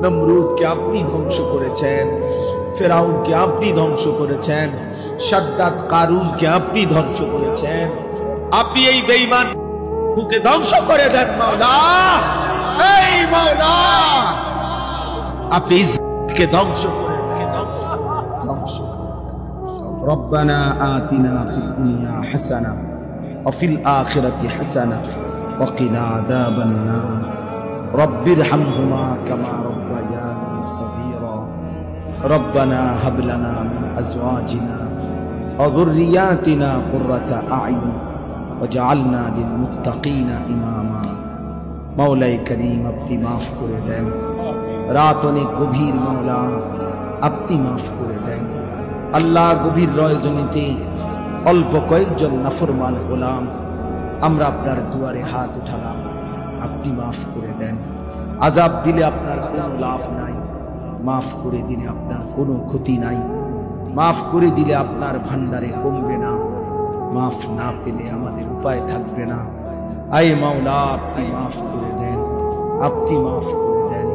নমরুদকে আপনি ধ্বংস করেছেন, ফেরাউনকে আপনি ধ্বংস করেছেন, শাদ্দাদ কারুনকে আপনি ধ্বংস করেছেন। আপনি এই বেঈমানকে ধ্বংস করে দেন মাওলা। এই মাওলা আপনি ইসরায়েলকে ধ্বংস করে দেন, ধ্বংস। রব্বানা আতিনা ফিদ দুনিয়া হাসানা ওয়া ফিল আখিরাতি হাসানা ওয়া কিনা আযাবান নার। রব্বিরহামহুমা কামা রব্বায়ানি সগীরা। রব্বানা হাব লানা মিন আজওয়াজিনা ওয়া যুররিয়াতিনা কুররাতা আ'ইউন ওয়াজআলনা লিল মুত্তাকিনা ইমামা। মাওলাই করিম আপনি মাফ করে দেন। রাত অনেক গভীর মাওলা, আপনি মাফ করে দেন। আল্লাহ গভীর রজনীতে অল্প কয়েকজন নাফরমান গোলাম আমরা আপনার দুয়ারে হাত উঠালাম, আপনি মাফ করে দেন। আযাব দিলে আপনার কোনো লাভ নাই, মাফ করে দিলে আপনার কোনো ক্ষতি নাই, মাফ করে দিলে আপনার ভান্ডারে কমবে না, মাফ না পেলে আমাদের উপায় থাকবে না। আয় মাওলা আপনি মাফ করে দেন, আপনি মাফ করে দেন।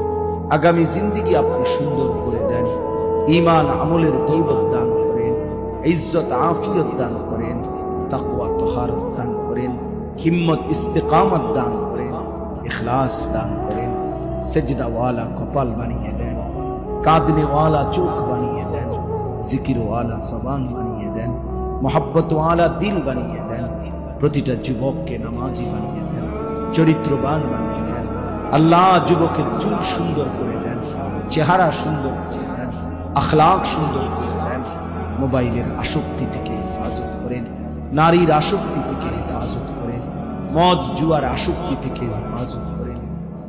আগামী জিন্দেগি আপনি সুন্দর করে দেন। ঈমান আমলের দৌলত দান করেন, ইজ্জত আফিয়ত দান করেন, তাকওয়া তাহারত দান করেন, হিম্মত ইস্তেকামত দান করেন, ইখলাস দান করেন। সেজদা ওয়ালা কপাল বানিয়ে দেন, কাঁদনে ওয়ালা চোখ বানিয়ে দেন, জিকির ওয়ালা জবান বানিয়ে দেন, মোহাব্বত ওয়ালা দিল বানিয়ে দেন। প্রতিটা যুবককে নামাজি বানিয়ে দেন, চরিত্রবান বানিয়ে দেন। আল্লাহ যুবকের চুল সুন্দর করে দেন, চেহারা সুন্দর করে দেন, আখলাক সুন্দর করে দেন। মোবাইলের আসক্তি থেকে হেফাজত করেন, নারীর আসক্তি থেকে হেফাজত করেন, মদ জুয়ার আসক্তি থেকে হেফাজত করেন,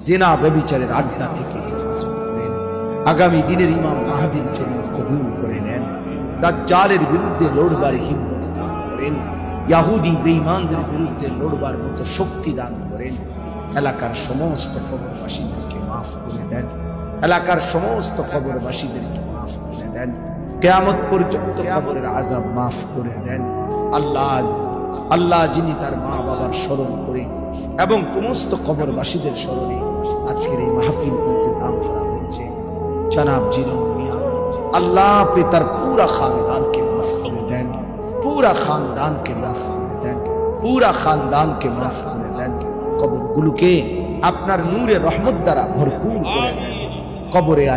জিনা ব্যভিচারের আড্ডা থেকে হেফাজত করেন। আগামী দিনের ইমাম মাহদীর জন্য কবুল করে নেন। দাজ্জালের বিরুদ্ধে লড়বার হিম্মত দান করেন, ইহুদি বেঈমানদের বিরুদ্ধে লড়বার মতো শক্তি দান করেন। এলাকার সমস্ত কবরবাসীদেরকে মাফ করে দেন, এলাকার সমস্ত কবরবাসীদেরকে মাফ করে দেন। কিয়ামত পর্যন্ত কবরের আযাব মাফ করে দেন। আল্লাহ যিনি তার মা বাবার স্মরণ করে এবং সমস্ত কবরবাসীদের স্মরণে আজকের এই মাহফিল ইন্তজাম করা হয়েছে, জনাব জিলন মিয়া আল্লাহ আপনি তার পুরা খানদানকে মাফ করে দেন, পুরা খানদানকে মাফ করে দেন, পুরা খানদানকে মাফ করে দেন। কবরগুলোকে আপনার নূরে রহমত দ্বারা ভরপুর করে দেন। কবরে